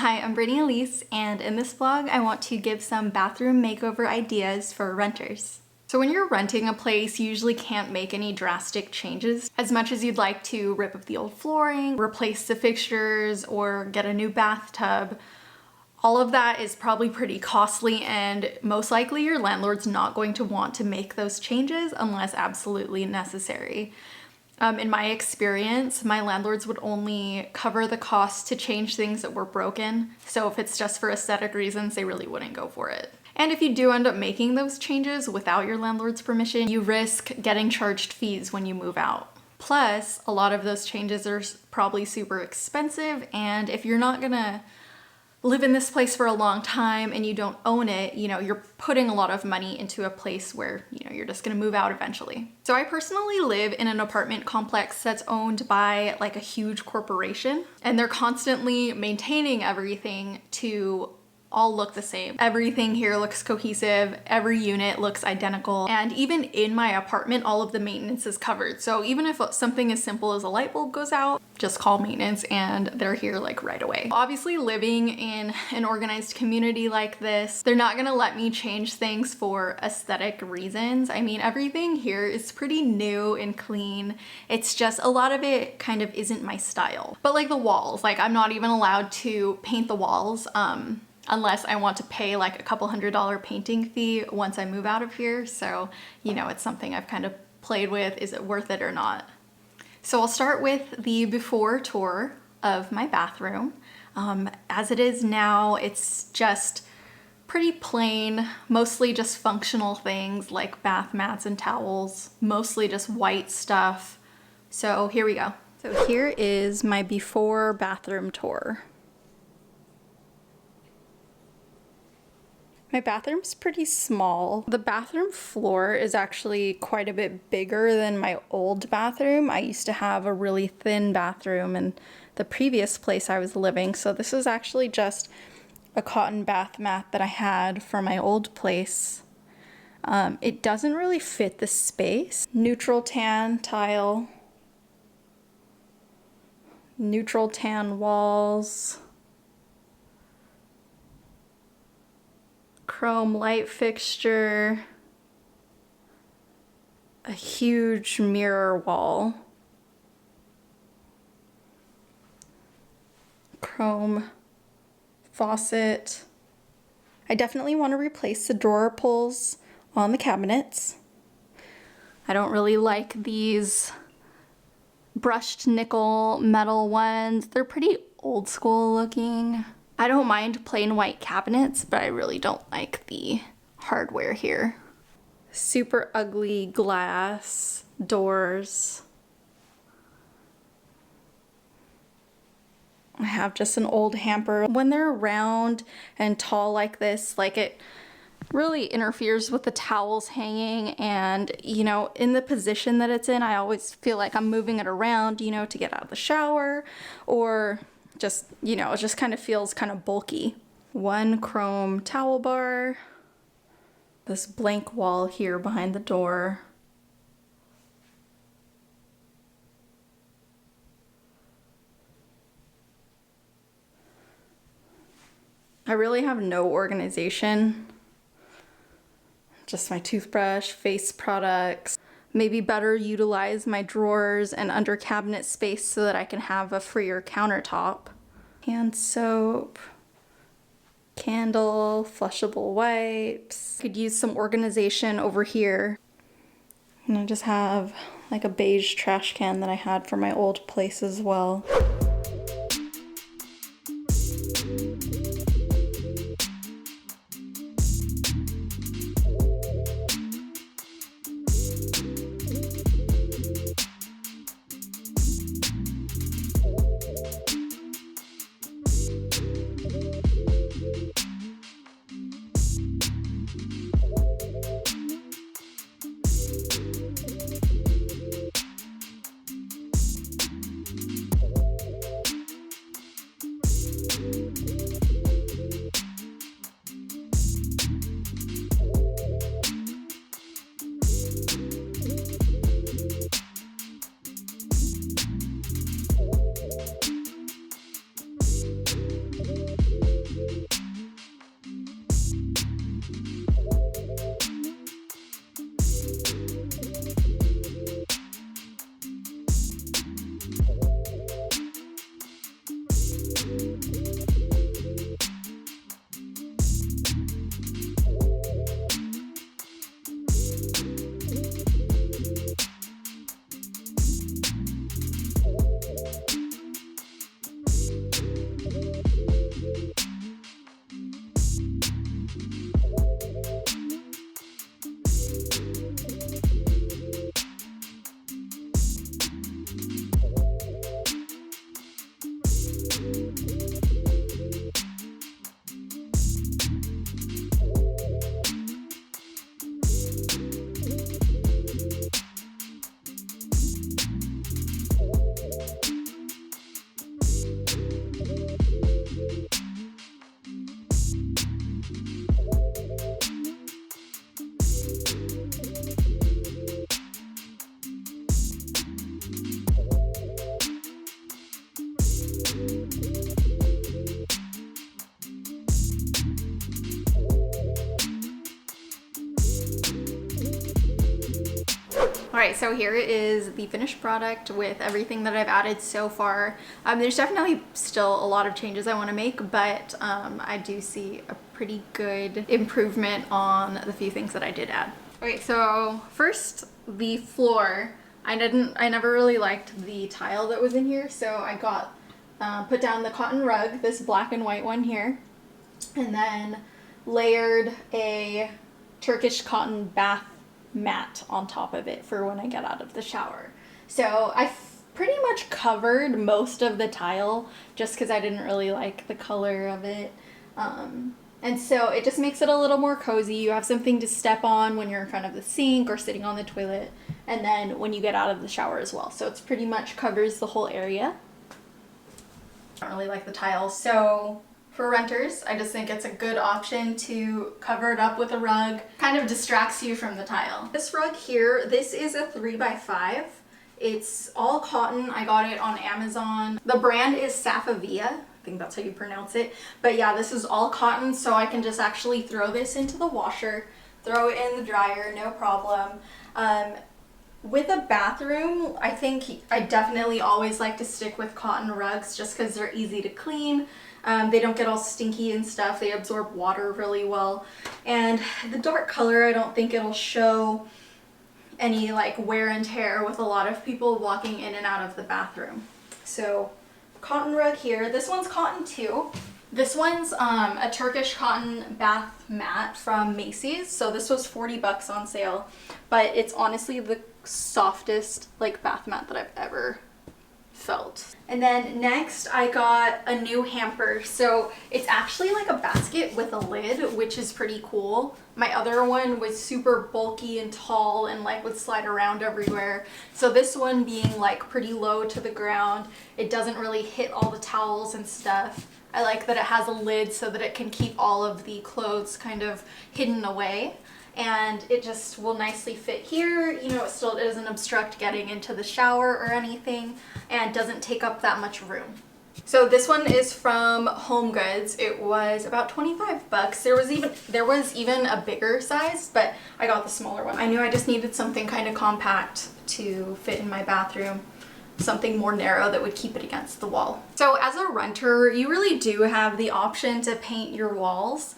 Hi, I'm Brittany Ellesse, and in this vlog I want to give some bathroom makeover ideas for renters. So when you're renting a place, you usually can't make any drastic changes. As much as you'd like to rip up the old flooring, replace the fixtures, or get a new bathtub, all of that is probably pretty costly, and most likely your landlord's not going to want to make those changes unless absolutely necessary. In my experience, my landlords would only cover the cost to change things that were broken. So if it's just for aesthetic reasons, they really wouldn't go for it. And if you do end up making those changes without your landlord's permission, you risk getting charged fees when you move out. Plus, a lot of those changes are probably super expensive, and if you're not gonna live in this place for a long time and you don't own it, you're putting a lot of money into a place where, you're just gonna move out eventually. So I personally live in an apartment complex that's owned by like a huge corporation, and they're constantly maintaining everything to all look the same. Everything here looks cohesive, every unit looks identical, and even in my apartment, all of the maintenance is covered. So even if something as simple as a light bulb goes out, just call maintenance and they're here like right away. Obviously, living in an organized community like this, they're not gonna let me change things for aesthetic reasons. I mean, everything here is pretty new and clean. It's just a lot of it kind of isn't my style. But like the walls, like I'm not even allowed to paint the walls, unless I want to pay like a couple $100 painting fee once I move out of here. So, it's something I've kind of played with. Is it worth it or not? So I'll start with the before tour of my bathroom. As it is now, it's just pretty plain, mostly just functional things like bath mats and towels, mostly just white stuff. So here we go. So here is my before bathroom tour. My bathroom's pretty small. The bathroom floor is actually quite a bit bigger than my old bathroom. I used to have a really thin bathroom in the previous place I was living, so this is actually just a cotton bath mat that I had from my old place. It doesn't really fit the space. Neutral tan tile, neutral tan walls, chrome light fixture, a huge mirror wall, chrome faucet. I definitely want to replace the drawer pulls on the cabinets. I don't really like these brushed nickel metal ones. They're pretty old school looking. I don't mind plain white cabinets, but I really don't like the hardware here. Super ugly glass doors. I have just an old hamper. When they're round and tall like this, like it really interferes with the towels hanging, and in the position that it's in, I always feel like I'm moving it around, to get out of the shower, or just, it just kind of feels kind of bulky. One chrome towel bar, this blank wall here behind the door. I really have no organization. Just my toothbrush, face products. Maybe better utilize my drawers and under cabinet space so that I can have a freer countertop. Hand soap, candle, flushable wipes. Could use some organization over here. And I just have like a beige trash can that I had from my old place as well. Alright, so here is the finished product with everything that I've added so far. There's definitely still a lot of changes I want to make, but I do see a pretty good improvement on the few things that I did add. Okay, so first, the floor. I never really liked the tile that was in here, so I got put down the cotton rug, this black and white one here, and then layered a Turkish cotton bath mat on top of it for when I get out of the shower. So I pretty much covered most of the tile just because I didn't really like the color of it. And so it just makes it a little more cozy. You have something to step on when you're in front of the sink or sitting on the toilet, and then when you get out of the shower as well. So it's pretty much covers the whole area. I don't really like the tiles, so for renters, I just think it's a good option to cover it up with a rug. Kind of distracts you from the tile. This rug here, this is a 3x5. It's all cotton. I got it on Amazon. The brand is Safavieh. I think that's how you pronounce it. But yeah, this is all cotton, so I can just actually throw this into the washer, throw it in the dryer, no problem. With a bathroom, I think I definitely always like to stick with cotton rugs just because they're easy to clean. They don't get all stinky and stuff. They absorb water really well. And the dark color, I don't think it'll show any like wear and tear with a lot of people walking in and out of the bathroom. So cotton rug here. This one's cotton too. This one's a Turkish cotton bath mat from Macy's. So this was 40 bucks on sale, but it's honestly the softest like bath mat that I've ever felt. And then next I got a new hamper. So it's actually like a basket with a lid, which is pretty cool. My other one was super bulky and tall and like would slide around everywhere. So this one being like pretty low to the ground, it doesn't really hit all the towels and stuff. I like that it has a lid so that it can keep all of the clothes kind of hidden away. And it just will nicely fit here. You know, it doesn't obstruct getting into the shower or anything, and doesn't take up that much room. So this one is from Home Goods. It was about 25 bucks. There was even a bigger size, but I got the smaller one. I knew I just needed something kind of compact to fit in my bathroom. Something more narrow that would keep it against the wall. So as a renter, you really do have the option to paint your walls.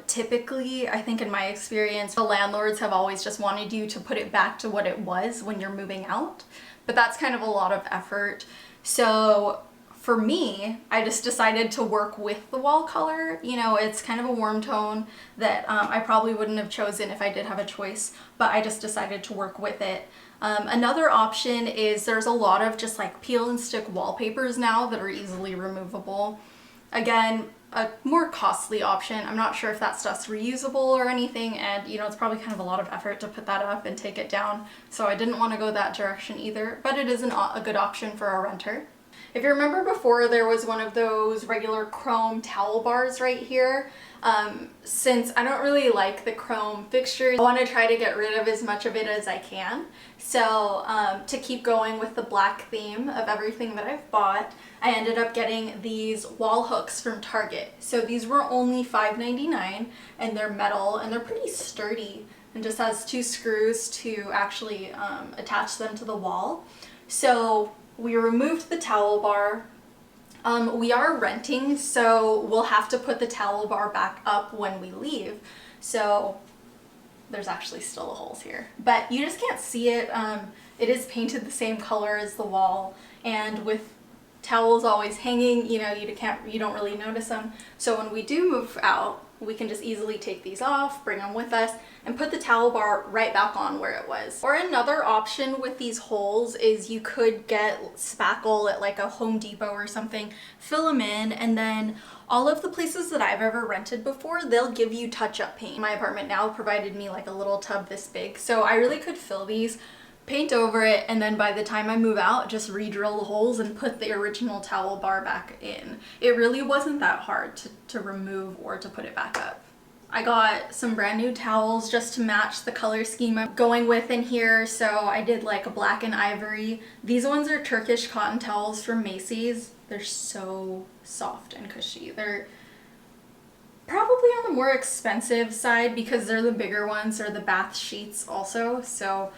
Typically, I think in my experience, the landlords have always just wanted you to put it back to what it was when you're moving out, but that's kind of a lot of effort. So for me, I just decided to work with the wall color. You know, it's kind of a warm tone that I probably wouldn't have chosen if I did have a choice, but I just decided to work with it. Another option is there's a lot of just like peel and stick wallpapers now that are easily removable. Again, a more costly option. I'm not sure if that stuff's reusable or anything, and you know, it's probably kind of a lot of effort to put that up and take it down, so I didn't want to go that direction either, but it is a good option for a renter. If you remember before, there was one of those regular chrome towel bars right here. Since I don't really like the chrome fixtures, I want to try to get rid of as much of it as I can. So to keep going with the black theme of everything that I've bought, I ended up getting these wall hooks from Target. So these were only $5.99, and they're metal and they're pretty sturdy, and just has 2 screws to actually attach them to the wall. So we removed the towel bar. We are renting, so we'll have to put the towel bar back up when we leave. So there's actually still holes here, but you just can't see it. It is painted the same color as the wall, and with towels always hanging, you know, you don't really notice them. So when we do move out, we can just easily take these off, bring them with us, and put the towel bar right back on where it was. Or another option with these holes is you could get spackle at like a Home Depot or something, fill them in, and then all of the places that I've ever rented before, they'll give you touch-up paint. My apartment now provided me like a little tub this big, so I really could fill these, paint over it, and then by the time I move out, just re-drill the holes and put the original towel bar back in. It really wasn't that hard to remove or to put it back up. I got some brand new towels just to match the color scheme I'm going with in here, so I did like a black and ivory. These ones are Turkish cotton towels from Macy's. They're so soft and cushy. They're probably on the more expensive side because they're the bigger ones, or the bath sheets also, so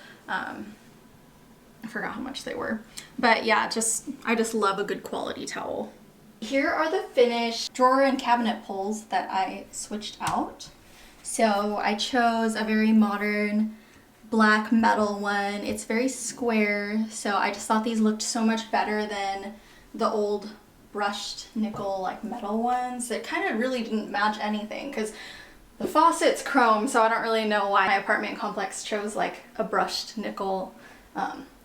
I forgot how much they were. But yeah, I just love a good quality towel. Here are the finished drawer and cabinet pulls that I switched out. So I chose a very modern black metal one. It's very square, so I just thought these looked so much better than the old brushed nickel like metal ones that kind of really didn't match anything, because the faucet's chrome, so I don't really know why my apartment complex chose like a brushed nickel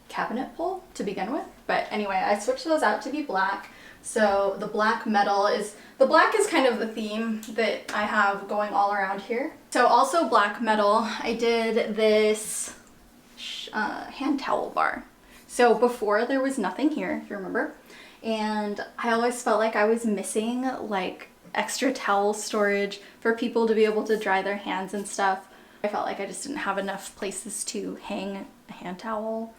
cabinet pull to begin with. But anyway, I switched those out to be black. So the black is kind of the theme that I have going all around here. So also black metal, I did this hand towel bar. So before there was nothing here, if you remember, and I always felt like I was missing like extra towel storage for people to be able to dry their hands and stuff. I felt like I just didn't have enough places to hang a hand towel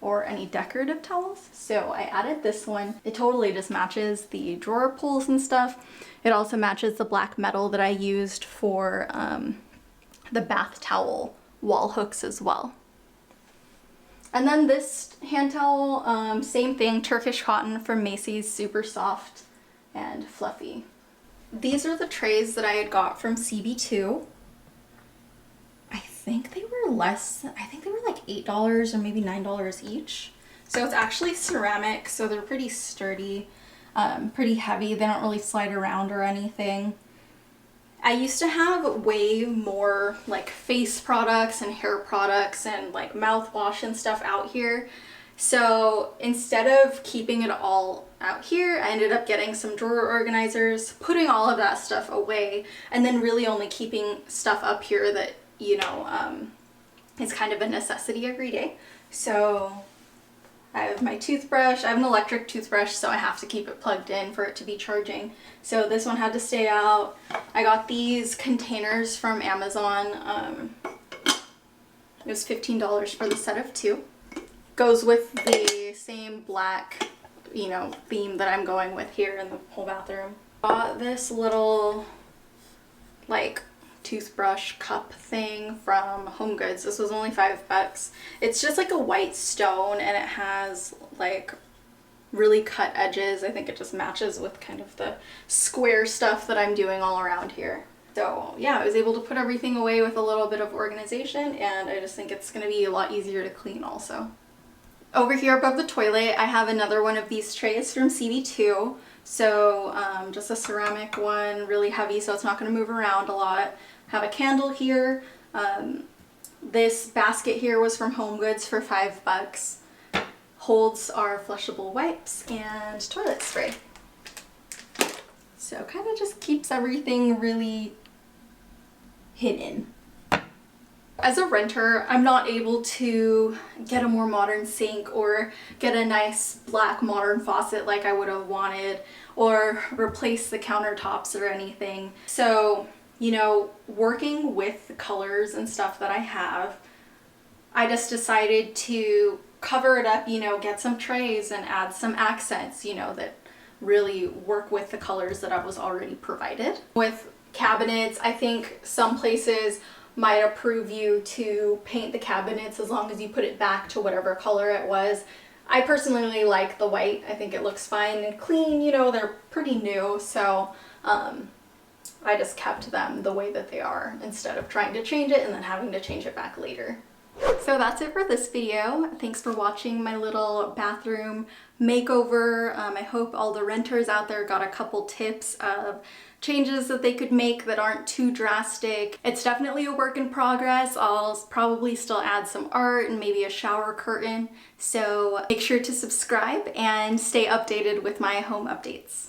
or any decorative towels. So I added this one. It totally just matches the drawer pulls and stuff. It also matches the black metal that I used for the bath towel wall hooks as well. And then this hand towel, same thing, Turkish cotton from Macy's, super soft and fluffy. These are the trays that I had got from CB2. I think they were like $8 or maybe $9 each. So it's actually ceramic, so they're pretty sturdy, pretty heavy. They don't really slide around or anything. I used to have way more like face products and hair products and like mouthwash and stuff out here. So instead of keeping it all out here, I ended up getting some drawer organizers, putting all of that stuff away, and then really only keeping stuff up here that, you know, is kind of a necessity every day. So I have my toothbrush. I have an electric toothbrush, so I have to keep it plugged in for it to be charging. So this one had to stay out. I got these containers from Amazon. It was $15 for the set of 2. Goes with the same black, you know, theme that I'm going with here in the whole bathroom. Bought this little like toothbrush cup thing from HomeGoods. This was only $5. It's just like a white stone and it has like really cut edges. I think it just matches with kind of the square stuff that I'm doing all around here. So yeah, I was able to put everything away with a little bit of organization, and I just think it's going to be a lot easier to clean also. Over here above the toilet, I have another one of these trays from CB2. So just a ceramic one, really heavy, so it's not going to move around a lot. Have a candle here. This basket here was from HomeGoods for $5. Holds our flushable wipes and toilet spray. So kind of just keeps everything really hidden. As a renter, I'm not able to get a more modern sink or get a nice black modern faucet like I would have wanted, or replace the countertops or anything. So, you know, working with the colors and stuff that I have, I just decided to cover it up, you know, get some trays and add some accents, you know, that really work with the colors that I was already provided. With cabinets, I think some places might approve you to paint the cabinets as long as you put it back to whatever color it was. I personally like the white. I think it looks fine and clean, you know, they're pretty new, so I just kept them the way that they are instead of trying to change it and then having to change it back later. So that's it for this video. Thanks for watching my little bathroom makeover. I hope all the renters out there got a couple tips of changes that they could make that aren't too drastic. It's definitely a work in progress. I'll probably still add some art and maybe a shower curtain. So make sure to subscribe and stay updated with my home updates.